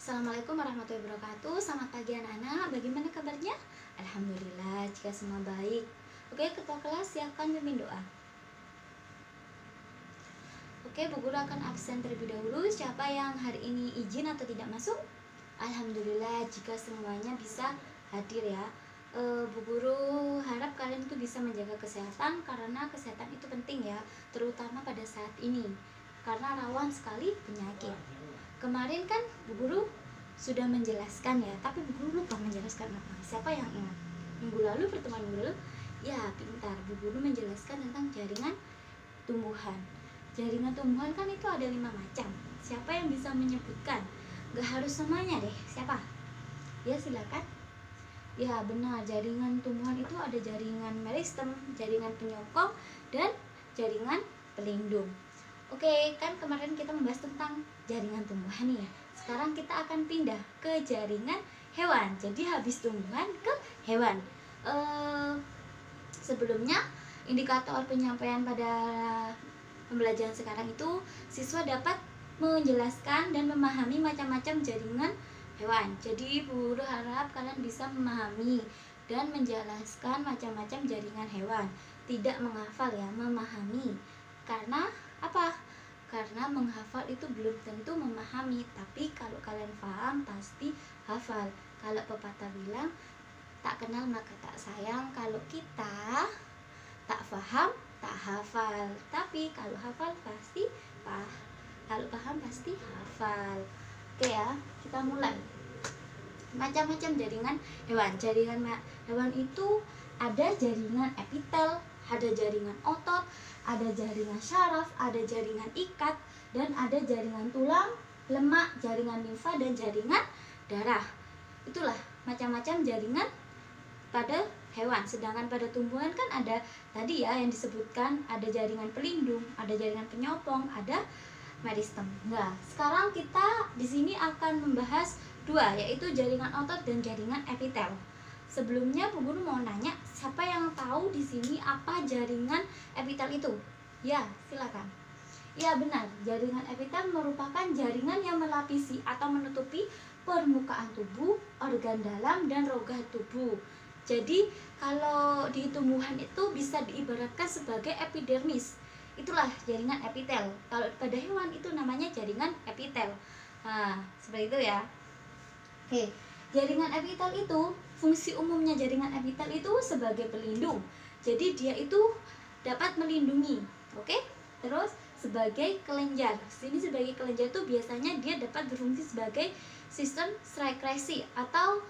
Assalamualaikum warahmatullahi wabarakatuh. Selamat pagi anak-anak. Bagaimana kabarnya? Alhamdulillah jika semua baik. Oke, ketua kelas silakan pimpin doa. Oke, Bu Guru akan absen terlebih dahulu. Siapa yang hari ini izin atau tidak masuk? Alhamdulillah jika semuanya bisa hadir ya. Bu Guru harap kalian itu bisa menjaga kesehatan karena kesehatan itu penting ya, terutama pada saat ini karena rawan sekali penyakit. Kemarin kan Bu Guru sudah menjelaskan ya, tapi Bu Guru lupa menjelaskan apa. Siapa yang ingat? Pertemuan minggu lalu, ya pintar. Bu Guru menjelaskan tentang jaringan tumbuhan. Jaringan tumbuhan kan itu ada 5 macam. Siapa yang bisa menyebutkan? Gak harus semuanya deh. Siapa? Ya silakan. Ya benar, jaringan tumbuhan itu ada jaringan meristem, jaringan penyokong, dan jaringan pelindung. Oke, kan kemarin kita membahas tentang jaringan tumbuhan nih ya. Sekarang kita akan pindah ke jaringan hewan. Jadi habis tumbuhan ke hewan. Sebelumnya indikator penyampaian pada pembelajaran sekarang itu siswa dapat menjelaskan dan memahami macam-macam jaringan hewan. Jadi Bu Guru harap kalian bisa memahami dan menjelaskan macam-macam jaringan hewan. Tidak menghafal ya, memahami. Karena apa? Karena menghafal itu belum tentu memahami, tapi kalau kalian paham pasti hafal. Kalau pepatah bilang, tak kenal maka tak sayang. Kalau kita tak paham, tak hafal. Tapi kalau hafal pasti kalau paham pasti hafal. Oke ya, kita mulai. Macam-macam jaringan hewan. Jaringan hewan itu ada jaringan epitel, ada jaringan otot, ada jaringan syaraf, ada jaringan ikat, dan ada jaringan tulang, lemak, jaringan limfa, dan jaringan darah. Itulah macam-macam jaringan pada hewan. Sedangkan pada tumbuhan kan ada tadi ya yang disebutkan, ada jaringan pelindung, ada jaringan penyokong, ada meristem. Nah, sekarang kita di sini akan membahas dua, yaitu jaringan otot dan jaringan epitel. Sebelumnya Bu Guru mau nanya, siapa yang tahu di sini apa jaringan epitel itu? Ya, silakan. Ya benar, jaringan epitel merupakan jaringan yang melapisi atau menutupi permukaan tubuh, organ dalam, dan rongga tubuh. Jadi kalau di tumbuhan itu bisa diibaratkan sebagai epidermis. Itulah jaringan epitel. Kalau pada hewan itu namanya jaringan epitel. Nah, seperti itu ya. Oke, jaringan epitel itu, fungsi umumnya jaringan epitel itu sebagai pelindung. Jadi dia itu dapat melindungi. Oke? Terus sebagai kelenjar. Sini sebagai kelenjar itu biasanya dia dapat berfungsi sebagai sistem sekresi atau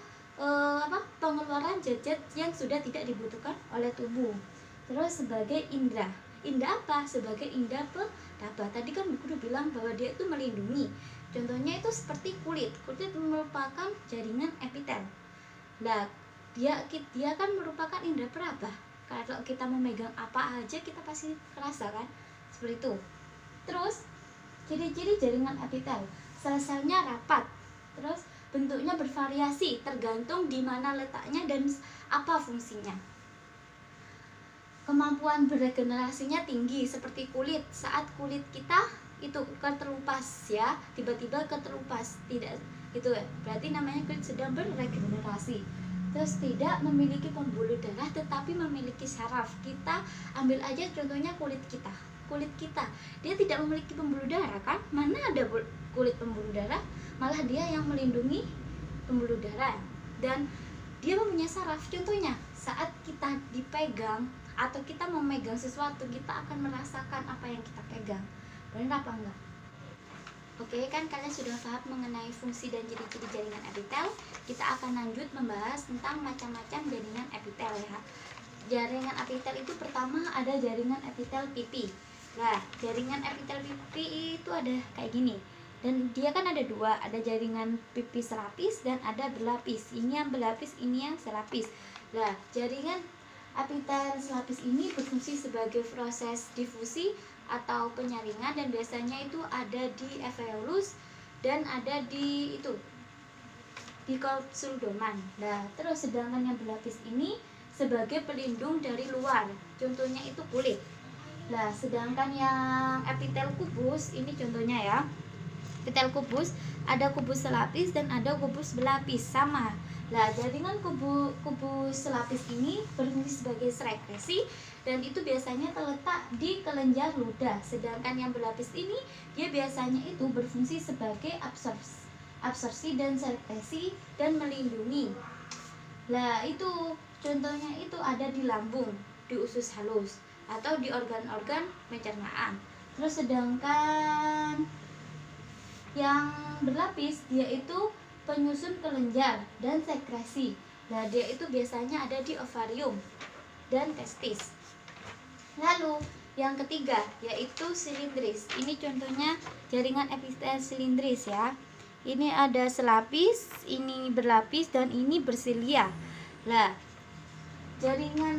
pengeluaran zat-zat yang sudah tidak dibutuhkan oleh tubuh. Terus sebagai indera. Indera apa? Sebagai indera peraba. Tadi kan Bu Guru bilang bahwa dia itu melindungi. Contohnya itu seperti kulit. Kulit merupakan jaringan epitel. Nah, dia kan merupakan indera peraba. Kalau kita memegang apa aja kita pasti kerasa kan? Seperti itu. Terus ciri-ciri jaringan epitel. Sel-selnya rapat. Terus bentuknya bervariasi tergantung di mana letaknya dan apa fungsinya. Kemampuan beregenerasinya tinggi seperti kulit. Saat kulit kita itu keterupas ya, tiba-tiba keterupas, tidak itu ya, berarti namanya kulit sedang beregenerasi. Terus tidak memiliki pembuluh darah tetapi memiliki saraf. Kita ambil aja contohnya kulit kita dia tidak memiliki pembuluh darah kan, mana ada kulit pembuluh darah, malah dia yang melindungi pembuluh darah. Dan dia mempunyai saraf. Contohnya saat kita dipegang atau kita memegang sesuatu, kita akan merasakan apa yang kita pegang. Benar apa enggak? Oke, kan kalian sudah paham mengenai fungsi dan ciri-ciri jaringan epitel. Kita akan lanjut membahas tentang macam-macam jaringan epitel ya. Jaringan epitel itu pertama ada jaringan epitel pipi. Nah, jaringan epitel pipi itu ada kayak gini. Dan dia kan ada dua, ada jaringan pipi selapis dan ada berlapis. Ini yang berlapis, ini yang selapis. Nah, jaringan epitel selapis ini berfungsi sebagai proses difusi atau penyaringan dan biasanya itu ada di alveolus dan ada di kapsul-doman. Nah, terus sedangkan yang berlapis ini sebagai pelindung dari luar. Contohnya itu kulit. Nah, sedangkan yang epitel kubus ini contohnya ya. epitel kubus, ada kubus selapis dan ada kubus berlapis, sama. Nah, jaringan kubus selapis ini berfungsi sebagai sekresi dan itu biasanya terletak di kelenjar ludah. Sedangkan yang berlapis ini dia biasanya itu berfungsi sebagai absorpsi dan sekresi dan melindungi. Nah, itu contohnya itu ada di lambung, di usus halus atau di organ-organ pencernaan. Terus sedangkan yang berlapis dia itu penyusun kelenjar dan sekresi. Nah, dia itu biasanya ada di ovarium dan testis. Lalu yang ketiga yaitu silindris. Ini contohnya jaringan epitel silindris ya. Ini ada selapis, ini berlapis dan ini bersilia. Nah, jaringan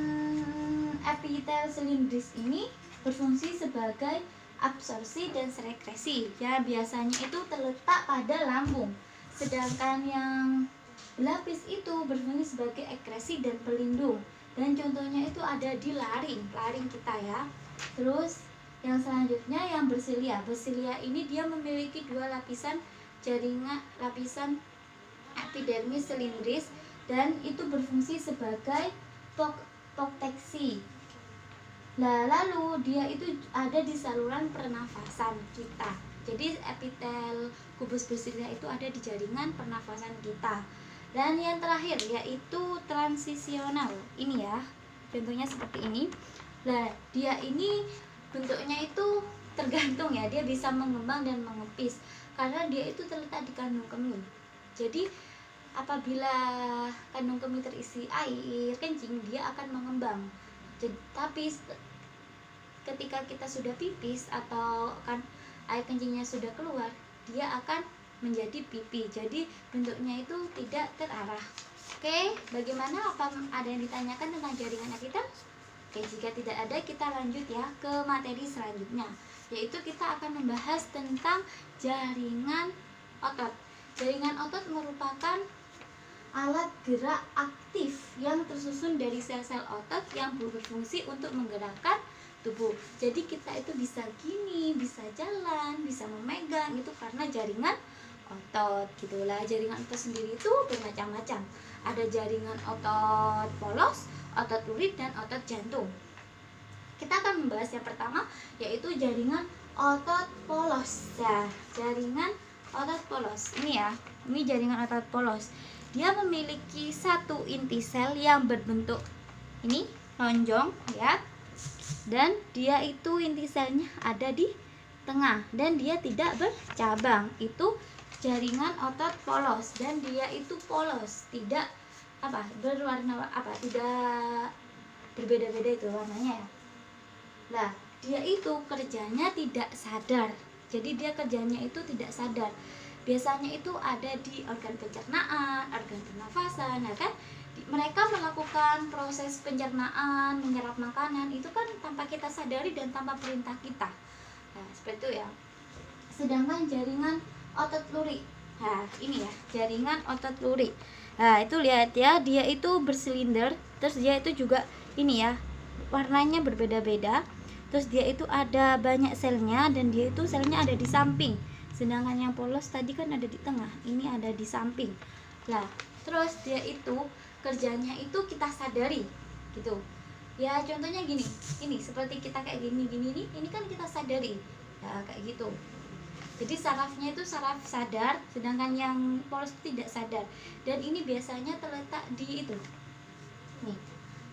epitel silindris ini berfungsi sebagai absorpsi dan sekresi. Ya, biasanya itu terletak pada lambung. Sedangkan yang berlapis itu berfungsi sebagai ekresi dan pelindung. Dan contohnya itu ada di laring kita ya. Terus yang selanjutnya yang bersilia. Bersilia ini dia memiliki dua lapisan jaringan, lapisan epidermis silindris dan itu berfungsi sebagai proteksi. Nah, lalu dia itu ada di saluran pernafasan kita. Jadi epitel kubus bersilia itu ada di jaringan pernafasan kita. Dan yang terakhir yaitu transisional. Ini ya, contohnya seperti ini. Nah, dia ini bentuknya itu tergantung ya, dia bisa mengembang dan mengepis karena dia itu terletak di kandung kemih. Jadi apabila kandung kemih terisi air kencing, dia akan mengembang. Tapi ketika kita sudah pipis atau kan air kencingnya sudah keluar, dia akan menjadi pipi. Jadi bentuknya itu tidak terarah. Oke, bagaimana? Apa ada yang ditanyakan tentang jaringan epitel? Oke, jika tidak ada, kita lanjut ya ke materi selanjutnya, yaitu kita akan membahas tentang jaringan otot. Jaringan otot merupakan alat gerak aktif yang tersusun dari sel-sel otot yang berfungsi untuk menggerakkan tubuh. Jadi kita itu bisa gini, bisa jalan, bisa memegang, itu karena jaringan otot gitulah. Jaringan otot sendiri itu bermacam-macam. Ada jaringan otot polos, otot lurit, dan otot jantung. Kita akan membahas yang pertama yaitu jaringan otot polos. Ya, jaringan otot polos. Ini ya, ini jaringan otot polos. Dia memiliki satu inti sel yang berbentuk ini lonjong, lihat. Dan dia itu inti selnya ada di tengah dan dia tidak bercabang. Itu jaringan otot polos dan dia itu polos, tidak berwarna tidak berbeda-beda itu warnanya ya. Nah, dia itu kerjanya tidak sadar. Jadi dia kerjanya itu tidak sadar. Biasanya itu ada di organ pencernaan, organ pernafasan, ya kan? Mereka melakukan proses pencernaan, menyerap makanan itu kan tanpa kita sadari dan tanpa perintah kita. Nah, seperti itu ya. Sedangkan jaringan otot lurik. Nah, ini ya, jaringan otot lurik. Nah, itu lihat ya, dia itu bersilinder, terus dia itu juga ini ya, warnanya berbeda-beda. Terus dia itu ada banyak selnya dan dia itu selnya ada di samping. Sedangkan yang polos tadi kan ada di tengah, ini ada di samping. Nah, terus dia itu kerjanya itu kita sadari gitu ya. Contohnya gini, ini seperti kita kayak gini nih, ini kan kita sadari ya, kayak gitu. Jadi sarafnya itu saraf sadar, sedangkan yang polos itu tidak sadar. Dan ini biasanya terletak di itu nih,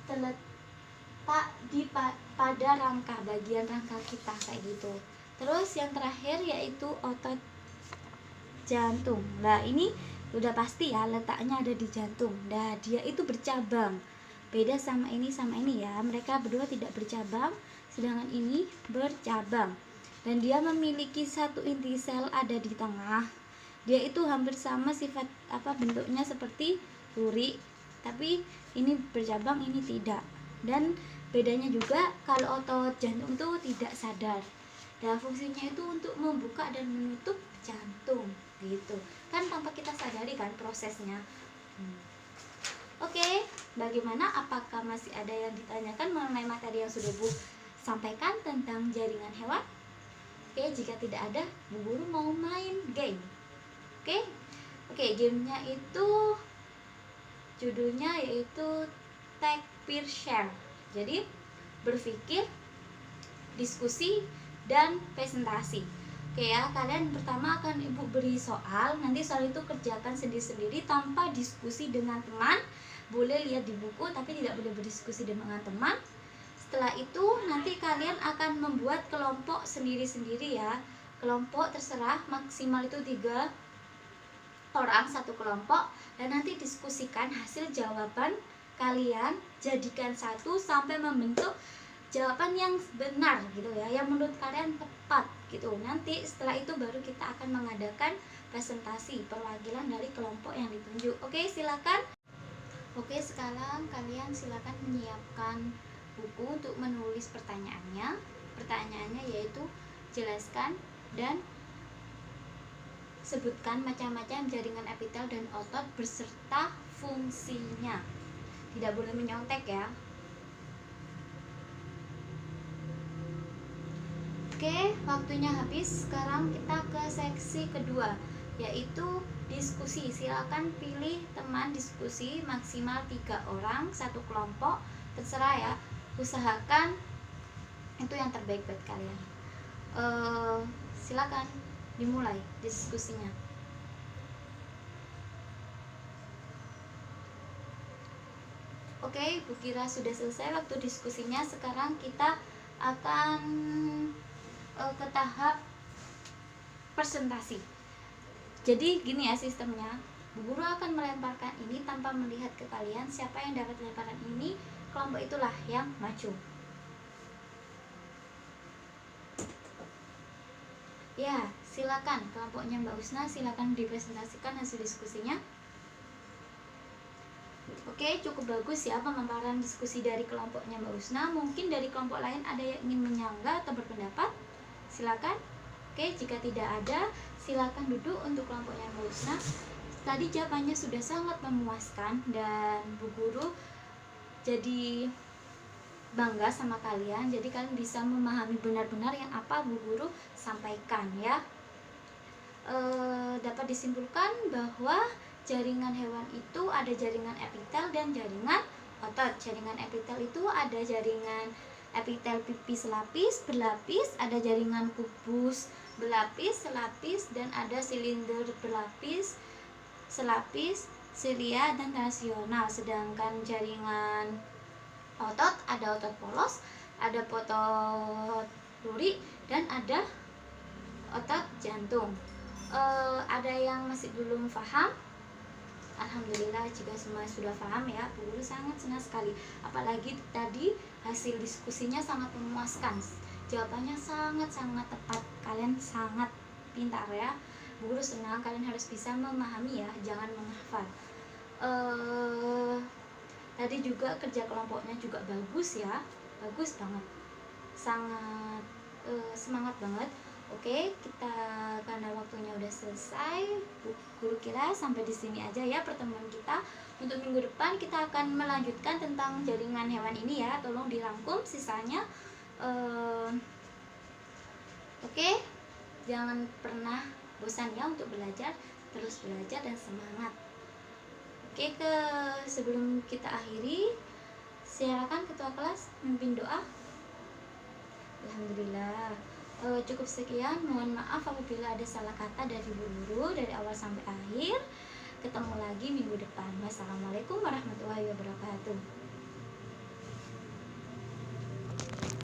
terletak di pada rangka, bagian rangka kita kayak gitu. Terus yang terakhir yaitu otot jantung. Nah, ini udah pasti ya letaknya ada di jantung. Nah, dia itu bercabang. Beda sama ini ya. Mereka berdua tidak bercabang, sedangkan ini bercabang. Dan dia memiliki satu inti sel ada di tengah. Dia itu hampir sama sifat bentuknya seperti duri, tapi ini bercabang, ini tidak. Dan bedanya juga kalau otot jantung itu tidak sadar. Dan fungsinya itu untuk membuka dan menutup jantung gitu kan, tanpa kita sadari kan prosesnya. Oke, bagaimana? Apakah masih ada yang ditanyakan mengenai materi yang sudah Bu sampaikan tentang jaringan hewan? Oke, Oke, jika tidak ada, Bu Guru mau main game. Oke, gamenya itu judulnya yaitu Take Peer Share. Jadi berpikir, diskusi, dan presentasi. Oke ya, kalian pertama akan Ibu beri soal. Nanti soal itu kerjakan sendiri-sendiri tanpa diskusi dengan teman. Boleh lihat di buku tapi tidak boleh berdiskusi dengan teman. Setelah itu nanti kalian akan membuat kelompok sendiri-sendiri ya. Kelompok terserah, maksimal itu 3 orang satu kelompok, dan nanti diskusikan hasil jawaban kalian, jadikan satu sampai membentuk jawaban yang benar gitu ya, yang menurut kalian tepat gitu. Nanti setelah itu baru kita akan mengadakan presentasi perwakilan dari kelompok yang ditunjuk. Oke, silakan. Oke, sekarang kalian silakan menyiapkan buku untuk menulis pertanyaannya. Pertanyaannya yaitu jelaskan dan sebutkan macam-macam jaringan epitel dan otot beserta fungsinya. Tidak boleh menyontek ya. Oke, waktunya habis. Sekarang kita ke seksi kedua, yaitu diskusi. Silakan pilih teman diskusi maksimal 3 orang satu kelompok, terserah ya. Usahakan itu yang terbaik buat kalian. Silakan dimulai diskusinya. Oke, Bu kira sudah selesai waktu diskusinya. Sekarang kita akan ke tahap presentasi. Jadi gini ya sistemnya, Bu Guru akan melemparkan ini tanpa melihat ke kalian. Siapa yang dapat lemparan ini, kelompok itulah yang maju. Ya, silakan kelompoknya Mbak Usna, silakan dipresentasikan hasil diskusinya. Oke, cukup bagus ya pemaparan diskusi dari kelompoknya Mbak Usna. Mungkin dari kelompok lain ada yang ingin menyangga atau berpendapat? Silakan. Oke, jika tidak ada, silakan duduk untuk kelompoknya Mbak Usna. Tadi jawabannya sudah sangat memuaskan dan Bu Guru jadi bangga sama kalian. Jadi kalian bisa memahami benar-benar yang apa Bu Guru sampaikan ya. Dapat disimpulkan bahwa jaringan hewan itu ada jaringan epitel dan jaringan otot. Jaringan epitel itu ada jaringan epitel pipi selapis, berlapis, ada jaringan kubus berlapis, selapis, dan ada silinder berlapis, selapis, silia, dan rasional. Sedangkan jaringan otot ada otot polos, ada otot duri, dan ada otot jantung. Ada yang masih belum paham? Alhamdulillah jika semua sudah paham ya, Bu Guru sangat senang sekali. Apalagi tadi hasil diskusinya sangat memuaskan, jawabannya sangat-sangat tepat. Kalian sangat pintar ya. Bu Guru senang, kalian harus bisa memahami ya, jangan menghafal. Tadi juga kerja kelompoknya juga bagus ya, bagus banget, sangat semangat banget. Oke, kita karena waktunya udah selesai, Bu Guru kira sampai di sini aja ya pertemuan kita. Untuk minggu depan kita akan melanjutkan tentang jaringan hewan ini ya. Tolong dirangkum sisanya. Oke, jangan pernah bosan ya untuk belajar, terus belajar dan semangat. Oke, sebelum kita akhiri, silakan ketua kelas memimpin doa. Alhamdulillah. Cukup sekian, mohon maaf apabila ada salah kata dari Bu Guru dari awal sampai akhir. Ketemu lagi minggu depan. Wassalamualaikum warahmatullahi wabarakatuh.